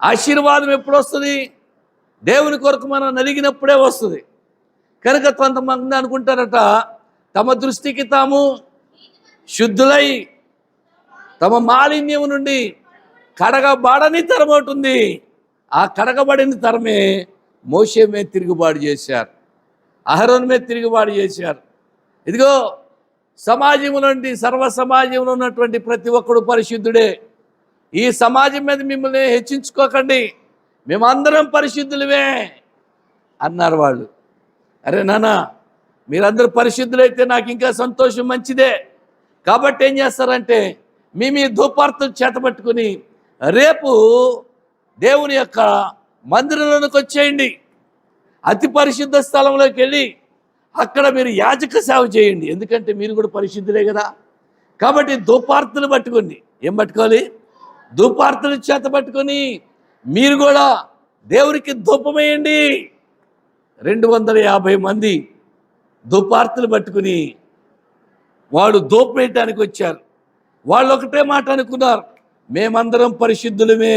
ఆశీర్వాదం ఎప్పుడు వస్తుంది? దేవుని కొరకు మనం నలిగినప్పుడే వస్తుంది. కనుక కొంతమంది అనుకుంటారట, తమ దృష్టికి తాము శుద్ధులై తమ మాలిన్యం నుండి కడగబడని తరం ఉంటుంది. ఆ కడగబడిన తరమే మోషే మీద తిరుగుబాటు చేశారు, అహరోను మీద తిరుగుబాటు చేశారు. ఇదిగో సమాజం నుండి, సర్వ సమాజంలో ఉన్నటువంటి ప్రతి ఒక్కడు పరిశుద్ధుడే. ఈ సమాజం మీద మిమ్మల్ని హెచ్చించుకోకండి, మేమందరం పరిశుద్ధులమే అన్నారు వాళ్ళు. అరే నాన్న, మీరందరూ పరిశుద్ధులైతే నాకు ఇంకా సంతోషం, మంచిదే. కాబట్టి ఏం చేస్తారంటే మీ ధూపార్తులు చేతపట్టుకుని రేపు దేవుని యొక్క మందిరంలోకి వచ్చేయండి, అతి పరిశుద్ధ స్థలంలోకి వెళ్ళి అక్కడ మీరు యాజక సేవ చేయండి. ఎందుకంటే మీరు కూడా పరిశుద్ధులే కదా. కాబట్టి ధూపార్తులు పట్టుకోండి. ఏం పట్టుకోవాలి? ధూపార్తులు చేత పట్టుకొని మీరు కూడా దేవునికి ధూపమేయండి. 250 మంది ధూపార్తులు పట్టుకుని వాడు ధూపం వేయటానికి వచ్చారు. వాళ్ళు ఒకటే మాట అనుకున్నారు, మేమందరం పరిశుద్ధులమే.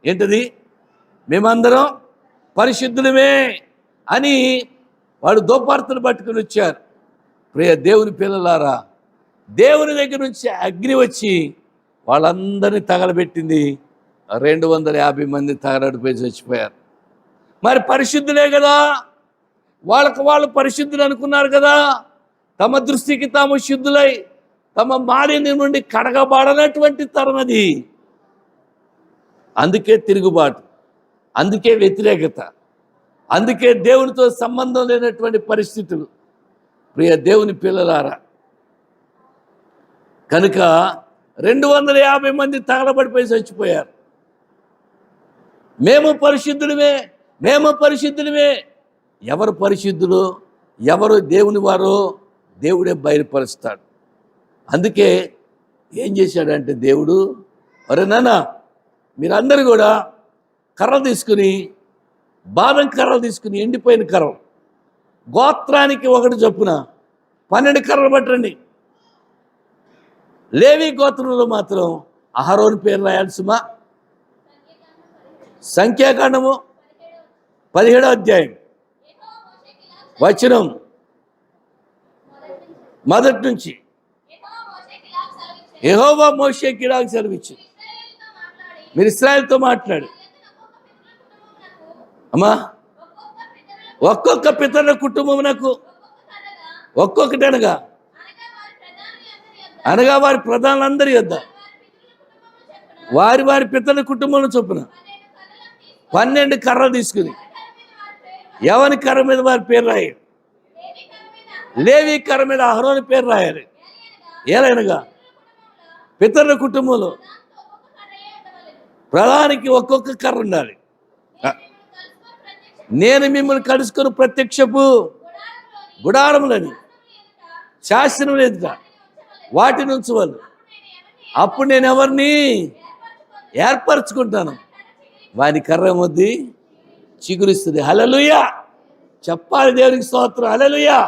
ఏంటది? మేమందరం పరిశుద్ధులమే అని వాడు ధూపార్తులు పట్టుకుని వచ్చారు. ప్రియ దేవుని పిల్లలారా, దేవుని దగ్గర నుంచి అగ్ని వచ్చి వాళ్ళందరినీ తగలబెట్టింది. 250 మంది తగలడిపోయి చచ్చిపోయారు. మరి పరిశుద్ధులే కదా, వాళ్ళు పరిశుద్ధులు అనుకున్నారు కదా. తమ దృష్టికి తాము శుద్ధులై తమ మాలిన్యం నుండి కడగబడనటువంటి తరం అది. అందుకే తిరుగుబాటు, అందుకే వ్యతిరేకత, అందుకే దేవునితో సంబంధం లేనటువంటి పరిస్థితులు. ప్రియ దేవుని పిల్లలారా, కనుక 250 మంది తగలబడిపోయి చచ్చిపోయారు. మేము పరిశుద్ధులమే, మేము పరిశుద్ధులమే. ఎవరు పరిశుద్ధులు, ఎవరు దేవుని వారో దేవుడే బయలుపరుస్తాడు. అందుకే ఏం చేశాడంటే దేవుడు, అరే నాన్న, మీరందరూ కూడా కర్రలు తీసుకుని, బాదం కర్రలు తీసుకుని, ఎండిపోయిన కర్రలు గోత్రానికి ఒకటి చొప్పున 12 కర్రలు పట్టండి. లేవి గోత్రంలో మాత్రం అహరోను పేరు రాయాలి సుమా. సంఖ్యాకాండము 17వ అధ్యాయం వచనం మొదటి నుంచి. యెహోవా మోషేకి ఇలాగ సెలవిచ్చింది, మీరు ఇశ్రాయేలుతో మాట్లాడు. అమ్మా, ఒక్కొక్క పితరుల కుటుంబమునకు ఒక్కొక్కటి అనగా వారి ప్రధానులందరి యొద్ద వారి వారి పితరుల కుటుంబం చొప్పున 12 కర్రలు తీసుకుని ఎవరి కర్ర మీద వారి పేరు రాయాలి. లేవి కర్ర మీద అహరోను పేరు రాయాలి. ఏలైనగా పితరుల కుటుంబంలో ప్రధానికి ఒక్కొక్క కర్ర ఉండాలి. నేను మిమ్మల్ని కలుసుకుని ప్రత్యక్షపు గుడారములని శాసనం ఎదుట వాటి నుంచి వాళ్ళు, అప్పుడు నేను ఎవరిని ఏర్పరచుకుంటాను, వాని కర్ర మొద్ది చిగురిస్తుంది. హల్లెలూయా చెప్పాలి. దేవునికి స్తోత్రం. హల్లెలూయా,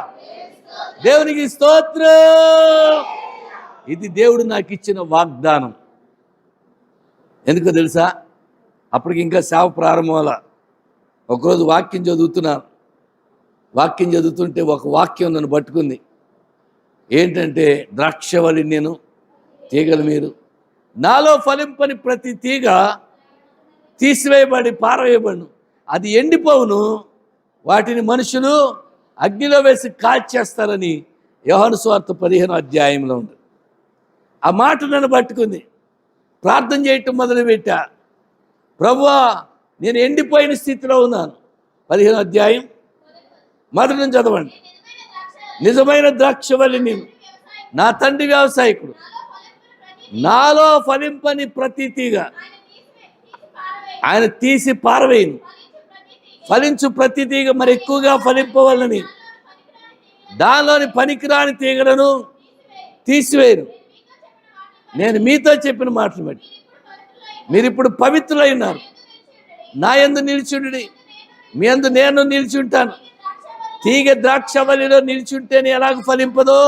దేవునికి స్తోత్రం. ఇది దేవుడు నాకు ఇచ్చిన వాగ్దానం. ఎందుకో తెలుసా? అప్పటికి ఇంకా సేవ ప్రారంభం అలా. ఒకరోజు వాక్యం చదువుతుంటే ఒక వాక్యం నన్ను పట్టుకుంది. ఏంటంటే, ద్రాక్షవల్లి నేను, తీగలు మీరు, నాలో ఫలింపని ప్రతి తీగ తీసివేయబడి పారవేయబడును, అది ఎండిపోవును, వాటిని మనుషులు అగ్నిలో వేసి కాల్చేస్తారని యోహాను సువార్త 15వ అధ్యాయంలో ఉంది. ఆ మాట నన్ను పట్టుకుంది. ప్రార్థన చేయటం మొదలుపెట్టా. ప్రభువా, నేను ఎండిపోయిన స్థితిలో ఉన్నాను. 15వ అధ్యాయం మొదటి నుంచి చదవండి. నిజమైన ద్రాక్షవల్లి నేను, నా తండ్రి వ్యవసాయకుడు, నాలో ఫలింపని ప్రతి తీగ ఆయన తీసి పారవేయను, ఫలించు ప్రతి తీగ మరి ఎక్కువగా ఫలింపవాలని దానిలోని పనికిరాని తీగలను తీసివేయను. నేను మీతో చెప్పిన మాటలు బట్టి మీరు ఇప్పుడు పవిత్రులై ఉన్నారు. నా యందు నిలిచుండి, మీ యందు నేను నిలిచి ఉంటాను. తీగ ద్రాక్షవల్లిలో నిలిచుంటేనే ఎలాగ ఫలింపదో,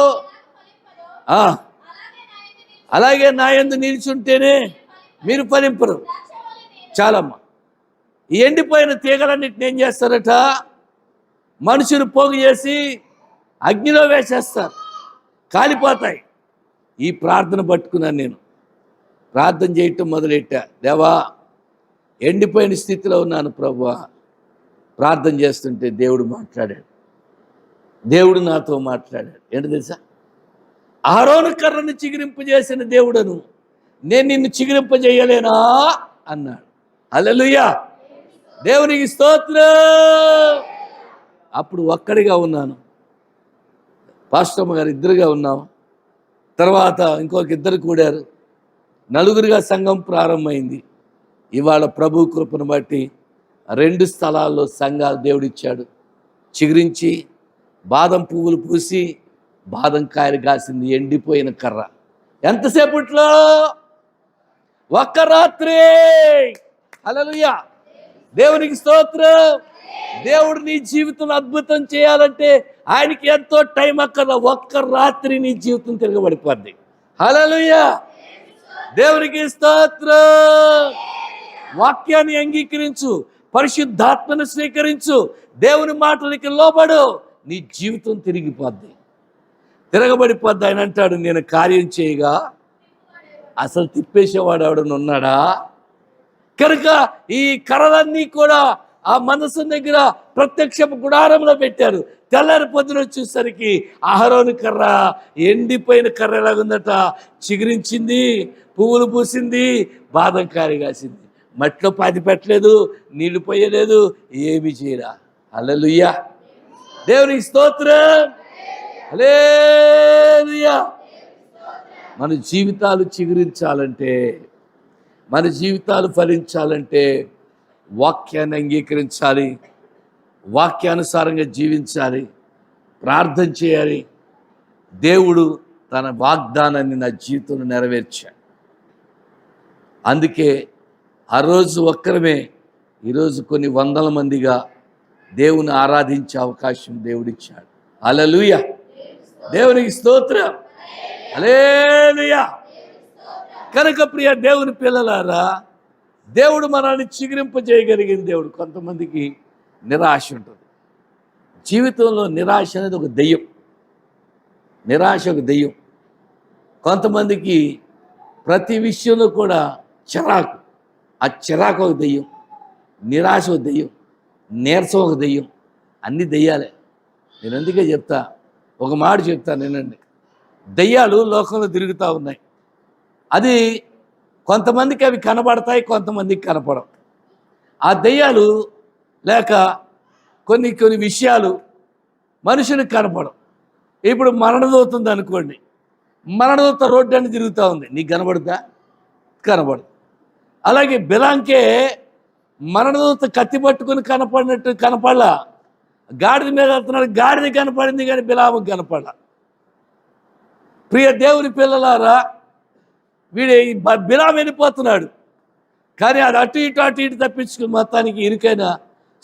అలాగే నా యందు నిలిచుంటేనే మీరు ఫలింపరు. చాలమ్మా, ఈ ఎండిపోయిన తీగలన్నిటిని ఏం చేస్తారట, మనుషులు పోగు చేసి అగ్నిలో వేసేస్తారు, కాలిపోతాయి. ఈ ప్రార్థన పట్టుకున్నాను నేను. ప్రార్థన చేయటం మొదలెట్టా. దేవా, ఎండిపోయిన స్థితిలో ఉన్నాను ప్రభువా. ప్రార్థన చేస్తుంటే దేవుడు మాట్లాడాడు. దేవుడు నాతో మాట్లాడాడు. ఏంటి తెలుసా? అహరోను కర్రను చిగురింపజేసిన దేవుడను నేను నిన్ను చిగురింపజేయలేనా అన్నాడు. హల్లెలూయా, దేవునికి స్తోత్రం. అప్పుడు ఒక్కడిగా ఉన్నాను, పాస్టమ్మ గారు ఇద్దరుగా ఉన్నాం. తర్వాత ఇంకొక ఇద్దరు కూడారు, నలుగురుగా సంఘం ప్రారంభమైంది. ఇవాళ ప్రభు కృపను బట్టి 2 స్థలాల్లో సంఘాలు దేవుడిచ్చాడు. చిగురించి బాదం పువ్వులు పూసి బాదం కాయలు కాసింది ఎండిపోయిన కర్ర. ఎంతసేపట్లో? ఒక్క రాత్రి. హల్లెలూయా, దేవునికి స్తోత్రం. దేవుడు నీ జీవితంలో అద్భుతం చేయాలంటే ఆయనకి ఎంతో టైం అక్కర్లా. ఒక్క రాత్రి నీ జీవితం తిరగబడిపోద్ది. హల్లెలూయా, దేవునికి స్తోత్రం. వాక్యాన్ని అంగీకరించు, పరిశుద్ధాత్మను స్వీకరించు, దేవుని మాటలకి లోబడు, నీ జీవితం తిరగబడిపోద్ది. ఆయన అంటాడు, నేను కార్యం చేయగా అసలు తిప్పేసేవాడు ఎవడన్నా ఉన్నాడా? కనుక ఈ కర్రలన్నీ కూడా ఆ మనసు దగ్గర ప్రత్యక్ష గుడారంలో పెట్టారు. తెల్లారి పొద్దున వచ్చేసరికి అహరోను కర్ర ఎండిపోయిన కర్ర ఎలాగుందట, చిగురించింది, పువ్వులు పూసింది, బాదం కాయ కాసింది. మట్టిలో పాతి పెట్టలేదు, నీళ్లు పోయలేదు, ఏమి చేయరా. హల్లెలూయా, దేవునికి స్తోత్రం. హల్లెలూయా. మన జీవితాలు చిగురించాలంటే, మన జీవితాలు ఫలించాలంటే వాక్యాన్ని అంగీకరించాలి, వాక్యానుసారంగా జీవించాలి, ప్రార్థన చేయాలి. దేవుడు తన వాగ్దానాన్ని నా జీవితంలో నెరవేర్చాడు. అందుకే ఆ రోజు ఒక్కరమే ఈరోజు కొన్ని వందల మందిగా దేవుని ఆరాధించే అవకాశం దేవుడిచ్చాడు. హల్లెలూయా, దేవునికి స్తోత్రం. హల్లెలూయా. కనుక ప్రియ దేవుని పిల్లలారా, దేవుడు మనల్ని చిగురింపజేయగలిగిన దేవుడు. కొంతమందికి నిరాశ ఉంటుంది జీవితంలో. నిరాశ అనేది ఒక దెయ్యం. నిరాశ ఒక దెయ్యం. కొంతమందికి ప్రతి విషయంలో కూడా చిరాకు. ఆ చిరాకు ఒక దెయ్యం, నిరాశ ఒక దెయ్యం, నీరసం ఒక దెయ్యం. అన్ని దెయ్యాలే. నేను అందుకే చెప్తా, ఒక మాట చెప్తాను వినండి. దెయ్యాలు లోకంలో తిరుగుతూ ఉన్నాయి. అది కొంతమందికి అవి కనబడతాయి, కొంతమందికి కనపడవు. ఆ దెయ్యాలు లేక కొన్ని కొన్ని విషయాలు మనుషునికి కనపడవు. ఇప్పుడు మరణదూత ఉంది అనుకోండి, మరణదూత రోడ్డు అని తిరుగుతూ ఉంది, నీకు కనబడుతా? కనబడదు. అలాగే బిలాంకే మరణదూత కత్తి పట్టుకుని కనపడినట్టు కనపడలా. గాడిద మీద వెళ్తున్నాడు, గాడిద కనపడింది కానీ బిలాముకు కనపడలా. ప్రియ దేవుని పిల్లలారా, వీడు బిలాం వెళ్ళిపోతున్నాడు, కానీ అది అటు ఇటు తప్పించుకుని మొత్తానికి ఇరుకైన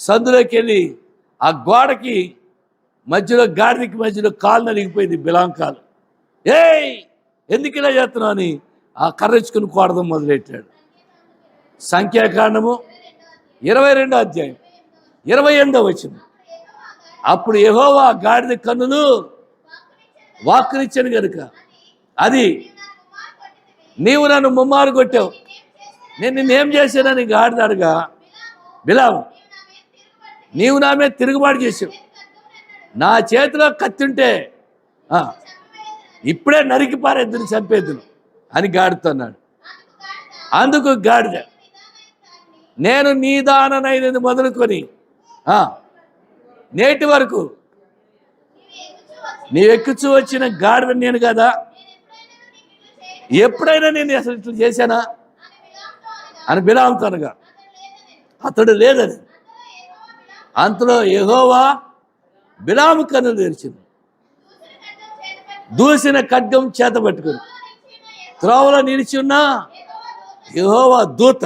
సందులోకి వెళ్ళి ఆ గోడకి మధ్యలో, గాడిదకి మధ్యలో కాలు నలిగిపోయింది, బిలాం కాలు. ఏయ్, ఎందుకు ఇలా చేస్తున్నావు అని ఆ కర్రెచ్చుకుని కోడడం మొదలెట్టాడు. సంఖ్యాకాండము 22వ అధ్యాయం 28వ వచనం. అప్పుడు యెహోవా గాడిద కన్నులు వాక్కునిచ్చాను గనుక అది నీవు నన్ను ముమ్మారు కొట్టావు, నేను నిన్నేం చేశానని గాడిద అడగా, బిలాము నీవు నా మీద తిరుగుబాటు చేసావు, నా చేతిలో కత్తి ఉంటే ఇప్పుడే నరికి పారేద్దును, చంపేద్దును అని గాడితున్నాడు. అందుకు గాడిద, నేను నీ దాననైనది మొదలుకొని నేటి వరకు నీ ఎక్కుచూ వచ్చిన గాడిద నేను కదా, ఎప్పుడైనా నేను అసలు ఇట్లా చేశానా అని బిలాముతో అనగా అతడు లేదని. అంతలో యెహోవా బిలాము కన్నులు తెరిచింది, దూసిన ఖడ్గం చేత పట్టుకుని త్రోవలో నిలిచి ఉన్న యెహోవా దూత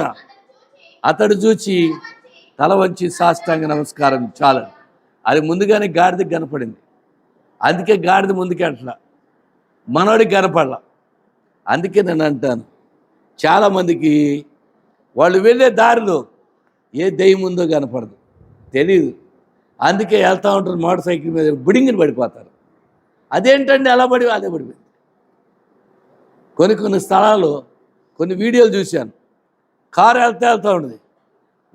అతడు చూచి తల వంచి సాష్టాంగ నమస్కారం చాలు. అది ముందుగానే గాడిదకి కనపడింది, అందుకే గాడిద ముందుకే అంటలా, మనోడికి కనపడలా. అందుకే నేను అంటాను, చాలామందికి వాళ్ళు వెళ్ళే దారిలో ఏ దెయ్యం ఉందో కనపడదు, తెలీదు. అందుకే వెళ్తూ ఉంటారు మోటార్ సైకిల్ మీద, బిడింగిని పడిపోతారు. అదేంటండి అలా అదే పడిపోయింది. కొన్ని స్థలాల్లో కొన్ని వీడియోలు చూశాను, కారు వెళ్తూ ఉంటుంది,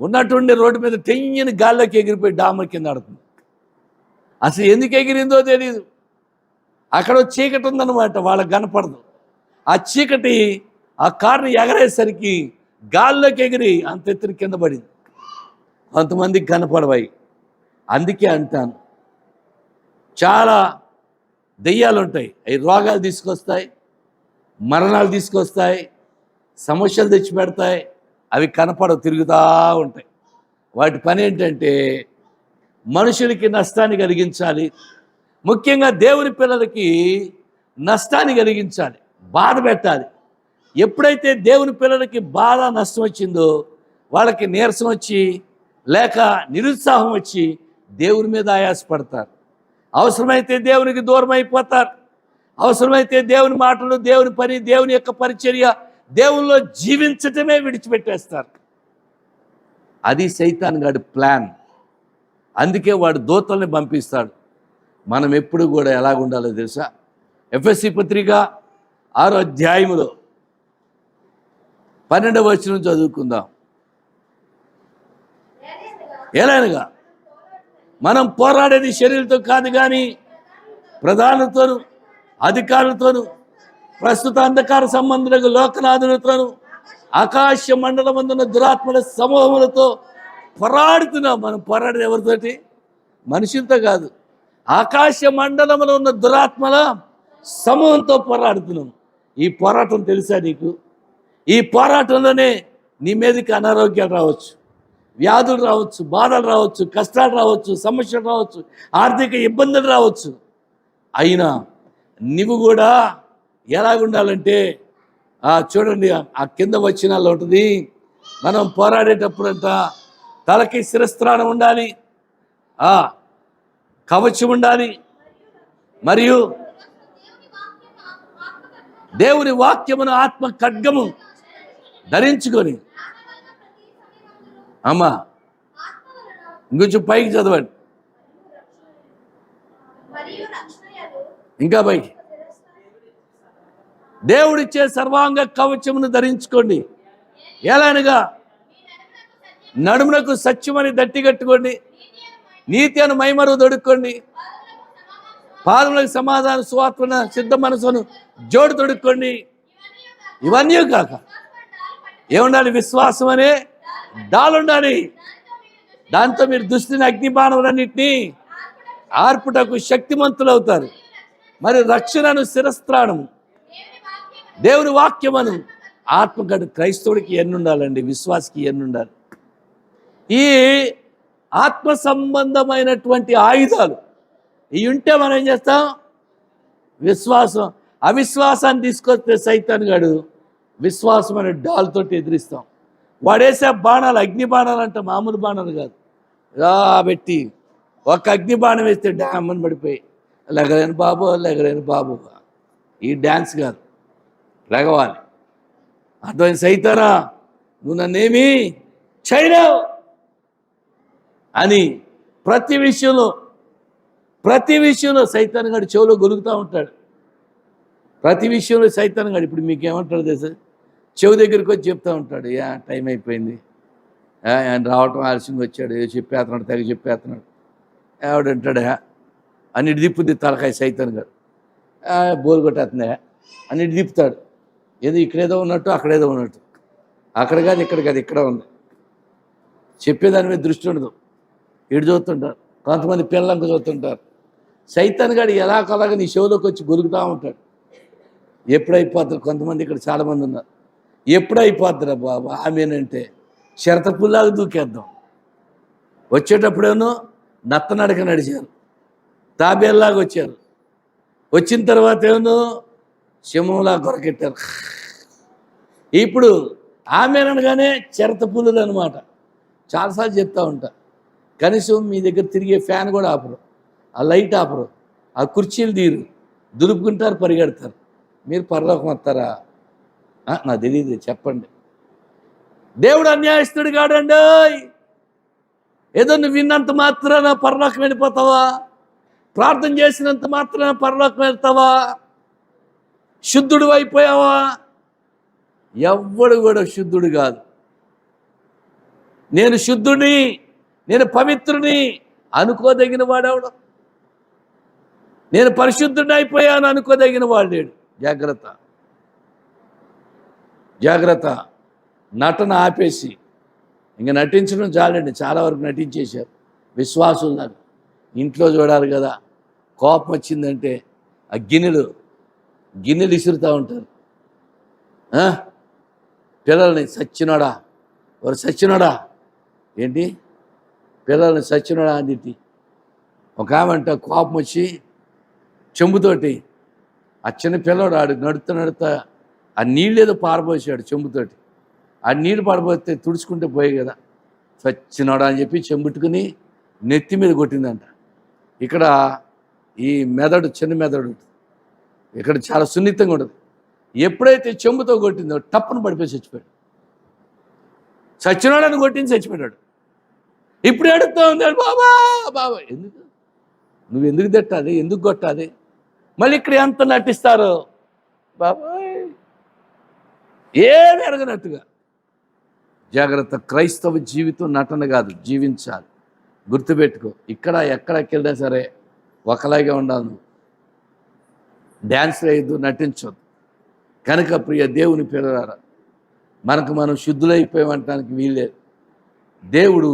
ఉన్నట్టుండి రోడ్డు మీద టెంగిని గాల్లోకి ఎగిరిపోయి డామర్ కింద ఆడుతుంది. అసలు ఎందుకు ఎగిరిందో తెలియదు. అక్కడ చీకటి ఉందన్నమాట, వాళ్ళకి కనపడదు. ఆ చీకటి ఆ కారుని ఎగరేసరికి గాల్లోకి ఎగిరి అంత ఎత్తున కింద పడింది. కొంతమందికి కనపడవాయి. అందుకే అంటాను, చాలా దెయ్యాలు ఉంటాయి, అవి రోగాలు తీసుకొస్తాయి, మరణాలు తీసుకొస్తాయి, సమస్యలు తెచ్చిపెడతాయి. అవి కనపడవు, తిరుగుతూ ఉంటాయి. వాటి పని ఏంటంటే మనుషులకి నష్టాన్ని కలిగించాలి. ముఖ్యంగా దేవుని పిల్లలకి నష్టాన్ని కలిగించాలి, బాధ పెట్టాలి. ఎప్పుడైతే దేవుని పిల్లలకి బాధ నష్టం వచ్చిందో వాళ్ళకి నీరసం వచ్చి లేక నిరుత్సాహం వచ్చి దేవుని మీద ఆయాసపడతారు. అవసరమైతే దేవునికి దూరం అయిపోతారు. అవసరమైతే దేవుని మాటలు, దేవుని పని, దేవుని యొక్క పరిచర్య, దేవునిలో జీవించటమే విడిచిపెట్టేస్తారు. అది సైతాన్ గాడి ప్లాన్. అందుకే వాడు దూతల్ని పంపిస్తాడు. మనం ఎప్పుడు కూడా ఎలాగుండాలో తెలుసా? ఎఫెసీ పత్రిక 6వ అధ్యాయములో 12వ వచనం చదువుకుందాం. ఎలాగనగా మనం పోరాడేది శరీరంతో కాదు కానీ ప్రధానులతోనూ అధికారులతోనూ ప్రస్తుత అంధకార సంబంధులకు లోకనాథులతోనూ ఆకాశ మండలమందున్న దురాత్మల సమూహములతో పోరాడుతున్నాం. మనం పోరాడేది ఎవరితోటి? మనుషులతో కాదు, ఆకాశ మండలంలో ఉన్న దురాత్మల సమూహంతో పోరాడుతున్నాం. ఈ పోరాటం తెలుసా నీకు? ఈ పోరాటంలోనే నీ మీదకి అనారోగ్యాలు రావచ్చు, వ్యాధులు రావచ్చు, బాధలు రావచ్చు, కష్టాలు రావచ్చు, సమస్యలు రావచ్చు, ఆర్థిక ఇబ్బందులు రావచ్చు. అయినా నువ్వు కూడా ఎలాగుండాలంటే చూడండి, ఆ కింద వచనాల్లో ఉంటుంది, మనం పోరాడేటప్పుడంట తలకి శిరస్త్రాణం ఉండాలి, కవచం ఉండాలి, మరియు దేవుని వాక్యమును ఆత్మ ఖడ్గము ధరించుకొని. అమ్మా ఇంకొంచెం పైకి చదవండి, ఇంకా పైకి. దేవుడిచ్చే సర్వాంగ కవచమును ధరించుకోండి. ఎలానగా నడుమునకు సత్యమని దట్టి కట్టుకోండి, నీతి అని మైమరు దొడుక్కోండి, పాదములకు సమాధాన సువార్తన సిద్ధ మనసును జోడు తొడుక్కోండి. ఇవన్నీ కాక ఏముండాలి? విశ్వాసం అనే డాలుండాలి. దాంతో మీరు దుష్టిని అగ్నిబాణములన్నింటినీ ఆర్పుటకు శక్తిమంతులు అవుతారు. మరి రక్షణను శిరస్త్రాణము దేవుని వాక్యమను ఆత్మగడు. క్రైస్తవుడికి ఎన్ని ఉండాలండి? విశ్వాసికి ఎన్ని ఉండాలి? ఈ ఆత్మ సంబంధమైనటువంటి ఆయుధాలు ఇవి ఉంటే మనం ఏం చేస్తాం? విశ్వాసం. అవిశ్వాసాన్ని తీసుకొస్తే సైతాన్ గాడు విశ్వాసం అనే డాల్తోటి ఎదిరిస్తాం. వాడేసే బాణాలు అగ్ని బాణాలు అంట, మామూలు బాణాలు కాదు. ఇలా పెట్టి ఒక అగ్ని బాణం వేస్తే డ్యామని పడిపోయి లెగలేని బాబు, లెగలేని బాబు. ఈ డ్యాన్స్ కాదు, లెగవాలి. అర్థమైంది? సైతానా నువ్వు నన్నేమి చేయలేవు అని ప్రతి విషయంలో సైతాన్ గారు చెవులో గొలుగుతూ ఉంటాడు. ప్రతి విషయంలో సైతాన్ గారు. ఇప్పుడు మీకేమంటాడు తెలుసా? చెవు దగ్గరికి వచ్చి చెప్తూ ఉంటాడు, టైం అయిపోయింది, ఆయన రావటం ఆలస్యంగా వచ్చాడు, చెప్పేస్తున్నాడు, తెగ చెప్పేస్తున్నాడు. ఎవడంటాడా అన్నిటి దిప్పుద్ది తలకాయ సైతాన్ గారు. బోరు కొట్టేస్తుందా అన్నిటి దిప్పుతాడు. ఏదో ఇక్కడేదో ఉన్నట్టు అక్కడేదో ఉన్నట్టు, అక్కడ కాదు ఇక్కడ కాదు, ఇక్కడ ఉంది. చెప్పేదాని మీద దృష్టి ఉండదు. ఇటు చూస్తుంటారు, కొంతమంది పిల్లలంక చూస్తుంటారు. సైతాన్ గారు ఎలాగలాగా నీ చెవులోకి వచ్చి గొలుగుతూ ఉంటాడు. ఎప్పుడైపోతారు? కొంతమంది ఇక్కడ చాలామంది ఉన్నారు. ఎప్పుడైపోతారా బాబు ఆమెనంటే చిరతపుల్లాగా దూకేద్దాం. వచ్చేటప్పుడేమో నత్తనడక నడిచారు, తాబేల్లాగా వచ్చారు. వచ్చిన తర్వాత ఏమో సింహంలా కొరకెట్టారు. ఇప్పుడు ఆమెనగానే చిరతపుల్లులు అనమాట. చాలాసార్లు చెప్తూ ఉంటా, కనీసం మీ దగ్గర తిరిగే ఫ్యాన్ కూడా ఆపరు, ఆ లైట్ ఆపరు, ఆ కుర్చీలు తీరు, దులుపుకుంటారు, పరిగెడతారు. మీరు పరలోకం వస్తారా? నాకు తెలియదు, చెప్పండి. దేవుడు అన్యాయస్తుడు కాడండి. ఏదో నువ్వు విన్నంత మాత్రాన పరలోకం వెళ్ళిపోతావా? ప్రార్థన చేసినంత మాత్రాన పరలోకం వెళ్తావా? శుద్ధుడు అయిపోయావా? ఎవ్వడు కూడా శుద్ధుడు కాదు. నేను శుద్ధుడిని, నేను పవిత్రుని అనుకోదగిన వాడెవడు? నేను పరిశుద్ధుడిని అయిపోయాను అనుకోదగిన వాడు లేడు. జాగ్రత్త, జాగ్రత్త. నటన ఆపేసి ఇంకా నటించడం చాలండి. చాలా వరకు నటించేశారు విశ్వాసులు. నాకు ఇంట్లో చూడాలి కదా, కోపం వచ్చిందంటే ఆ గిన్నెలు ఇసురుతూ ఉంటారు. పిల్లల్ని సచ్చినోడా, వారు సచ్చినోడా ఏంటి, పిల్లల్ని సచ్చినోడా అని తిట్టి ఒక ఆమె కోపం వచ్చి చెంబుతోటి ఆ చిన్న పిల్లవాడు ఆడు నడుతా ఆ నీళ్ళు ఏదో పారబోసాడు చెంబుతోటి. ఆ నీళ్ళు పారబోతే తుడుచుకుంటే పోయాయి కదా, సచ్చినోడా అని చెప్పి చెంబుట్టుకుని నెత్తి మీద కొట్టిందంట. ఇక్కడ ఈ మెదడు, చిన్న మెదడు ఇక్కడ చాలా సున్నితంగా ఉంటుంది. ఎప్పుడైతే చెంబుతో కొట్టిందో టప్పును పడిపోయి చచ్చిపోయాడు. చచ్చినోడని కొట్టింది చచ్చిపోయాడు. ఇప్పుడు అడుగుతా ఉన్నాడు, బాబా బాబా ఎందుకు, నువ్వు ఎందుకు తిట్టాలి, ఎందుకు కొట్టాలి? మళ్ళీ ఇక్కడ ఎంత నటిస్తారు బాబాయ్, ఏమి ఎరగనట్టుగా. జాగ్రత్త, క్రైస్తవ జీవితం నటన కాదు, జీవించాలి. గుర్తుపెట్టుకో, ఇక్కడ ఎక్కడికి వెళ్ళినా సరే ఒకలాగే ఉండాలి. నువ్వు డ్యాన్స్ వేయద్దు, నటించొద్దు. కనుక ప్రియ దేవుని పిల్లలారా, మనకు మనం శుద్ధులైపోయామంటానికి వీల్లేదు. దేవుడు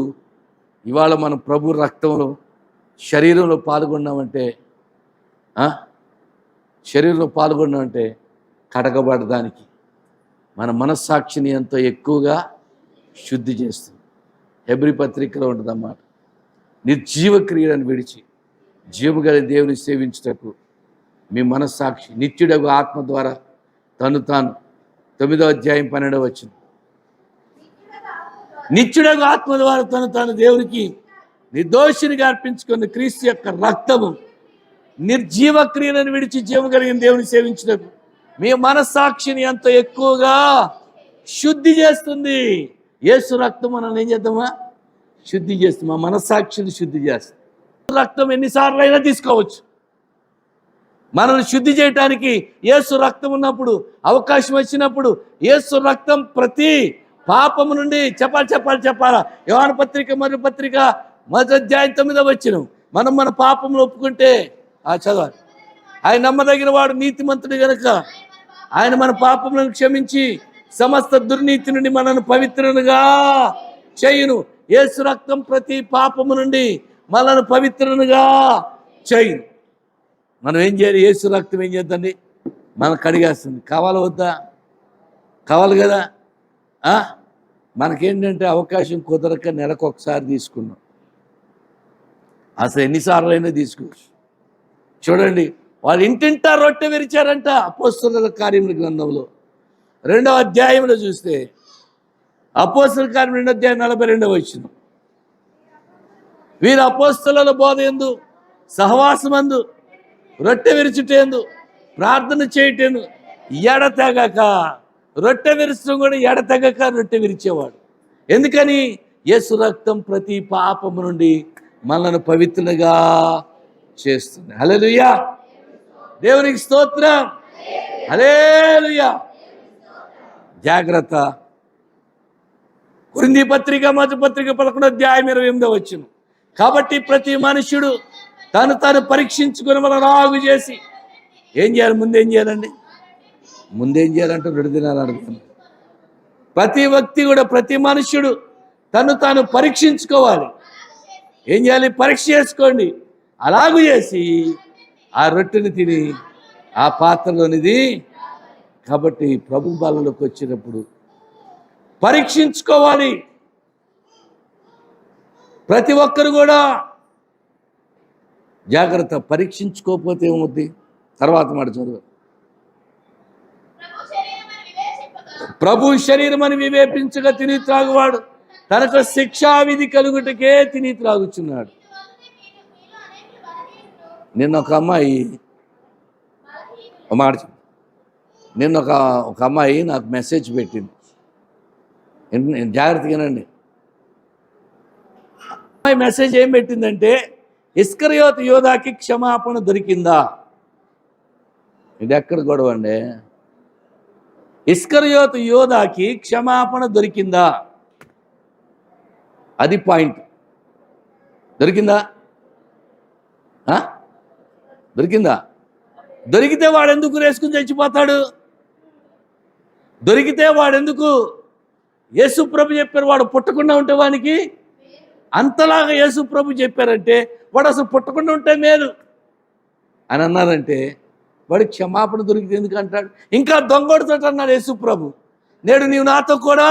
ఇవాళ మనం ప్రభు రక్తంలో శరీరంలో పాల్గొన్నామంటే కడగబడడానికి మన మనస్సాక్షిని ఎంతో ఎక్కువగా శుద్ధి చేస్తుంది. హెబ్రీ పత్రికలో ఉంటుందన్నమాట. నిర్జీవ క్రియలను విడిచి జీవము గల దేవుని సేవించుటకు మీ మనస్సాక్షి నిత్యుడగు ఆత్మ ద్వారా తాను 9వ అధ్యాయం 12వ వచనం. నిత్యుడగు ఆత్మ ద్వారా తాను దేవునికి నిర్దోషినిగా అర్పించుకున్న క్రీస్తు యొక్క రక్తము నిర్జీవ క్రియలను విడిచి జీవం కలిగిన దేవుని సేవించినప్పుడు మీ మనస్సాక్షిని ఎంతో ఎక్కువగా శుద్ధి చేస్తుంది. యేసు రక్తం మనల్ని ఏం చేద్దామా, శుద్ధి చేస్తుంది. మా మనస్సాక్షిని శుద్ధి చేస్తుంది. రక్తం ఎన్నిసార్లు అయినా తీసుకోవచ్చు. మనల్ని శుద్ధి చేయటానికి యేసు రక్తం ఉన్నప్పుడు, అవకాశం వచ్చినప్పుడు యేసు రక్తం ప్రతి పాపము నుండి చెప్పాలా. యోహాను పత్రిక మొదటి పత్రిక 1వ అధ్యాయం 9వ వచనం. మనం మన పాపములు ఒప్పుకుంటే చదవాలి. ఆయన నమ్మదగిన వాడు, నీతిమంతుడు గనుక ఆయన మన పాపములను క్షమించి సమస్త దుర్నీతి నుండి మనను పవిత్రులుగా చేయును. యేసు రక్తం ప్రతి పాపము నుండి మనను పవిత్రులుగా చేయును. మనం ఏం చేయాలి? యేసు రక్తం ఏం చేద్దండి, మనకు కడిగేస్తుంది. కావాలా వద్దా? కావాలి కదా. మనకేంటంటే అవకాశం కుదరక నెలకు ఒకసారి తీసుకున్నాం. అసలు ఎన్నిసార్లు అయినా తీసుకోవచ్చు. చూడండి, వాళ్ళు ఇంటింటా రొట్టె విరిచారంట. అపోస్తలుల కార్యముల గ్రంథంలో 2వ అధ్యాయంలో చూస్తే, అపోస్తలుల కార్యం 2వ అధ్యాయం 42వ వచనం. వీరు అపోస్తలుల బోధ యందు, సహవాసమందు, రొట్టె విరుచుటేందు, ప్రార్థన చేయటేందు ఎడతెగక, రొట్టె విరచడం కూడా ఎడతెగక రొట్టె విరిచేవాడు. ఎందుకని? యేసు రక్తం ప్రతి పాపము నుండి మనల్ని పవిత్రులుగా చేస్తుంది. హల్లెలూయా, దేవునికి స్తోత్రం. హల్లెలూయా. జాగ్రత్త. కొరింథీ పత్రిక మొదటి పత్రిక 11వ అధ్యాయం 28వ వచనం. కాబట్టి ప్రతి మనుష్యుడు తను పరీక్షించుకుని మనం రాగు చేసి ఏం చేయాలి? ముందేం చేయాలండి? ముందేం చేయాలంటే 2 దినాలు అడుగుతాను. ప్రతి వ్యక్తి కూడా, ప్రతి మనుష్యుడు తను పరీక్షించుకోవాలి. ఏం చేయాలి? పరీక్ష చేసుకోండి. అలాగూ చేసి ఆ రొట్టెని తిని ఆ పాత్రలోనిది. కాబట్టి ప్రభు బలంలోకి వచ్చినప్పుడు పరీక్షించుకోవాలి. ప్రతి ఒక్కరు కూడా జాగ్రత్త. పరీక్షించుకోకపోతే ఏమవుద్ది? తర్వాత మాట చదువు. ప్రభు శరీరం అని వివేపించగా తిని త్రాగువాడు తనకు శిక్షావిధి కలుగుటకే తిని త్రాగుచున్నాడు. నిన్న ఒక అమ్మాయి ఒక అమ్మాయి నాకు మెసేజ్ పెట్టింది. జాగ్రత్తగానండి. మెసేజ్ ఏం పెట్టిందంటే ఇస్కరియోతు యోధాకి క్షమాపణ దొరికిందా? ఇది ఎక్కడ గొడవ అండి? ఇస్కరియోతు యోధాకి క్షమాపణ దొరికిందా? అది పాయింట్. దొరికిందా? దొరికిందా? దొరికితే వాడెందుకు రేసుకుని చచ్చిపోతాడు? దొరికితే వాడెందుకు? యేసు ప్రభు చెప్పారు వాడు పుట్టకుండా ఉంటే వానికి అంతలాగా యేసు ప్రభు చెప్పారంటే వాడు అసలు పుట్టకుండా ఉంటే మేలు అని అన్నారంటే వాడికి క్షమాపణ దొరికితే ఎందుకు అంటాడు? ఇంకా దొంగోడితో అన్నాడు యేసు ప్రభు, నేడు నీవు నాతో కూడా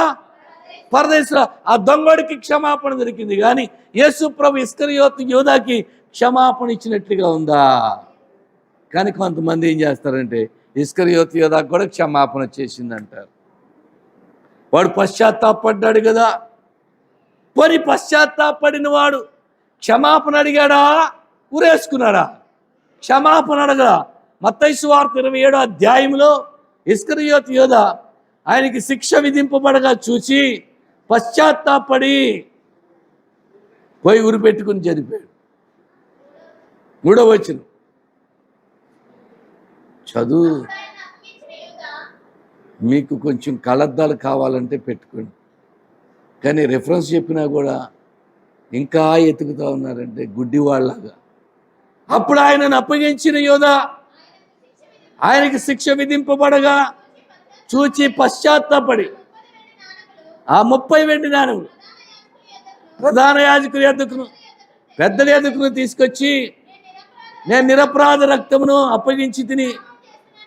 పరదేశంలో. ఆ దొంగోడికి క్షమాపణ దొరికింది, కానీ యేసు ప్రభు ఇస్కరియోతు యోధాకి క్షమాపణ ఇచ్చినట్లుగా ఉందా? కానీ కొంతమంది ఏం చేస్తారంటే ఇస్కరియోతు యోధాకి కూడా క్షమాపణ చేసిందంటారు. వాడు పశ్చాత్తాపడ్డాడు కదా. పోనీ పశ్చాత్తాపడిన వాడు క్షమాపణ అడిగాడా, ఊరేసుకున్నాడా? క్షమాపణ అడగడా? మత్తయి సువార్త 27వ అధ్యాయంలో ఇస్కరియోతు యోధా ఆయనకి శిక్ష విధింపబడగా చూచి పశ్చాత్తాపడి పోయి ఉరి పెట్టుకుని చనిపోయాడు. 3వ వచనం చదువు. మీకు కొంచెం కళ్ళద్దాలు కావాలంటే పెట్టుకోండి, కానీ రెఫరెన్స్ చెప్పినా కూడా ఇంకా ఎతుకుతూ ఉన్నారంటే గుడ్డివాళ్ళలాగా. అప్పుడు ఆయనను అప్పగించిన యోధా ఆయనకి శిక్ష విధింపబడగా చూచి పశ్చాత్తాపడి ఆ 30 వెండి నాణెములు ప్రధాన యాజకుని యొద్దకును పెద్దల యొద్దకును తీసుకొచ్చి, నేను నిరపరాధ రక్తమును అప్పగించి తిని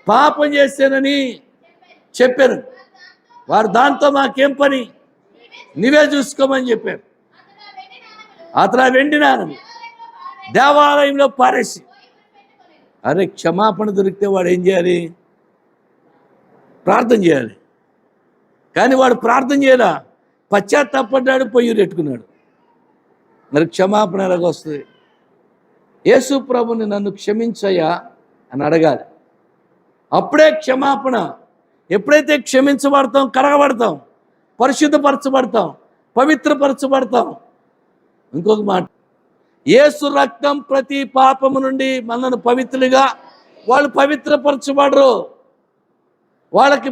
పాపం చేశానని చెప్పారు. వారు దాంతో మాకేం పని, నీవే చూసుకోమని చెప్పారు. అతను ఆ వెండి నాణెం దేవాలయంలో పారేసి, అరే క్షమాపణ దొరికితే వాడు ఏం చేయాలి? ప్రార్థన చేయాలి. కానీ వాడు ప్రార్థన చేయాలా? పశ్చాత్తాపడ్డాడు, పొయ్యి పెట్టుకున్నాడు. మరి క్షమాపణ ఎలాగ వస్తుంది? యేసు ప్రభుని నన్ను క్షమించయ్యా అని అడగాలి. అప్పుడే క్షమాపణ. ఎప్పుడైతే క్షమించబడతాం, కడగబడతాం, పరిశుద్ధపరచబడతాం, పవిత్రపరచబడతాం. ఇంకొక మాట, యేసు రక్తం ప్రతి పాపము నుండి మనను పవిత్రులుగా, వాళ్ళు పవిత్రపరచబడరు. వాళ్ళకి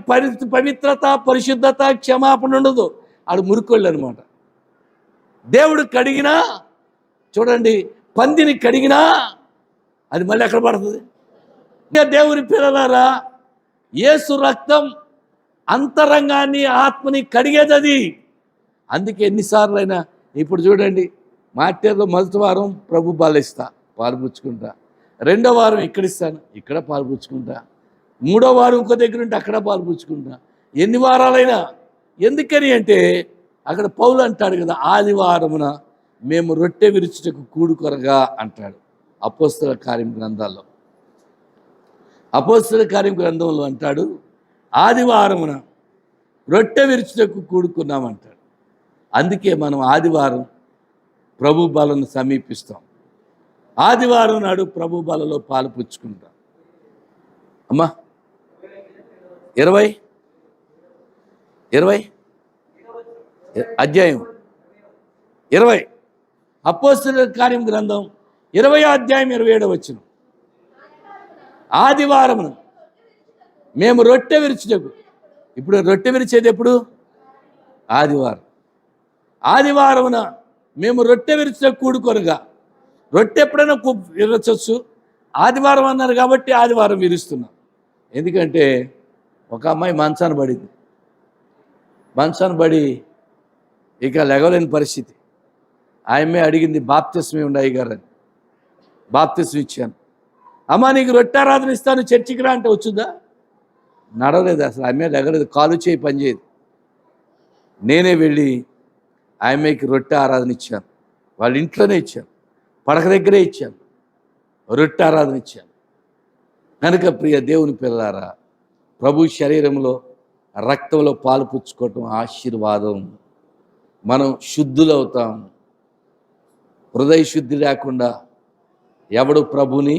పవిత్రత, పరిశుద్ధత, క్షమాపణ ఉండదు. వాళ్ళు మురికోళ్ళు అనమాట. దేవుడు కడిగినా చూడండి, పందిని కడిగినా అది మళ్ళీ ఎక్కడ పడుతుంది? ఇంకా దేవుని పిల్లలారా, యేసు రక్తం అంతరంగాన్ని, ఆత్మని కడిగేది అది. అందుకే ఎన్నిసార్లు అయినా ఇప్పుడు చూడండి, మార్టేరులో మొదటి వారం ప్రభు బాలిస్తా, పాల్పుచ్చుకుంటా. 2వ వారం ఇక్కడ ఇస్తాను, ఇక్కడ పాల్పుచ్చుకుంటా. 3వ వారం ఇంకో దగ్గర ఉంటే అక్కడ పాల్పుచ్చుకుంటా. ఎన్ని వారాలైనా. ఎందుకని అంటే అక్కడ పౌలు అంటాడు కదా, ఆదివారమున మేము రొట్టె విరుచుటకు కూడుకొరగా అంటాడు అపోస్తల కార్యం గ్రంథాల్లో. అపోస్తల కార్యం గ్రంథంలో అంటాడు, ఆదివారమున రొట్టె విరుచుటకు కూడుకున్నామంటాడు. అందుకే మనం ఆదివారం ప్రభు బలను సమీపిస్తాం. ఆదివారం నాడు ప్రభు బలలో పాలు పుచ్చుకుంటాం. అమ్మా 20 అధ్యాయం 20 అపోస్తలుల కార్యం గ్రంథం 20వ అధ్యాయం 27వ వచనం. ఆదివారమున మేము రొట్టె విరుచుటకు. ఇప్పుడు రొట్టె విరిచేది ఎప్పుడు? ఆదివారం. ఆదివారమున మేము రొట్టె విరుచుటకు కూడుకొనగా. రొట్టె ఎప్పుడైనా విరచవచ్చు, ఆదివారం అన్నారు కాబట్టి ఆదివారం విరుస్తున్నాం. ఎందుకంటే ఒక అమ్మాయి మంచాన పడింది. మంచాన పడి ఇక లెగలేని పరిస్థితి. ఆయమ్మే అడిగింది, బాప్తిస్మే ఉండి అయ్యగారు అని. బాప్తిస్మ ఇచ్చాను. అమ్మ నీకు రొట్టె ఇస్తాను, చర్చికి రా అంటే వచ్చుద్దా? నడవలేదు అసలు. ఆమె లెగలేదు, కాలు చేయి పనిచేయదు. నేనే వెళ్ళి ఆమెకి రొట్టె ఆరాధన ఇచ్చాను. వాళ్ళ ఇంట్లోనే ఇచ్చాను, పడక దగ్గరే ఇచ్చాను, రొట్టె ఆరాధన ఇచ్చాను. కనుక ప్రియ దేవుని పిల్లారా, ప్రభు శరీరంలో రక్తంలో పాలు పుచ్చుకోవటం ఆశీర్వాదం. మనం శుద్ధులవుతాం. హృదయ శుద్ధి లేకుండా ఎవడు ప్రభుని,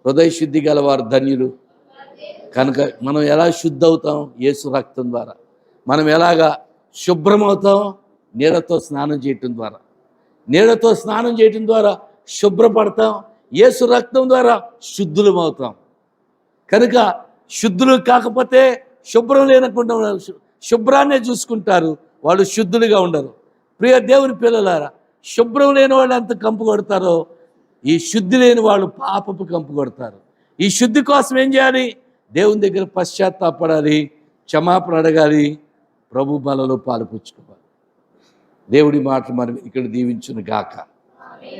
హృదయ శుద్ధి గలవారు ధన్యులు. కనుక మనం ఎలా శుద్ధి అవుతాం? యేసు రక్తం ద్వారా. మనం ఎలాగా శుభ్రమవుతాం? నీళ్ళతో స్నానం చేయటం ద్వారా. నీళ్ళతో స్నానం చేయటం ద్వారా శుభ్రపడతాం, యేసు రక్తం ద్వారా శుద్ధులం అవుతాం. కనుక శుద్ధులు కాకపోతే శుభ్రం లేనకుండా శుభ్రాన్నే చూసుకుంటారు, వాళ్ళు శుద్ధులుగా ఉండరు. ప్రియ దేవుని పిల్లలారా, శుభ్రం లేని వాళ్ళు ఎంత కంపు కొడతారో ఈ శుద్ధి లేని వాళ్ళు పాపపు కంపు కొడతారు. ఈ శుద్ధి కోసం ఏం చేయాలి? దేవుని దగ్గర పశ్చాత్తాపడాలి, క్షమాపణ అడగాలి, ప్రభు బలలో పాలుపుచ్చుకోవాలి. దేవుడి మాట మనం ఇక్కడ దీవించును గాక.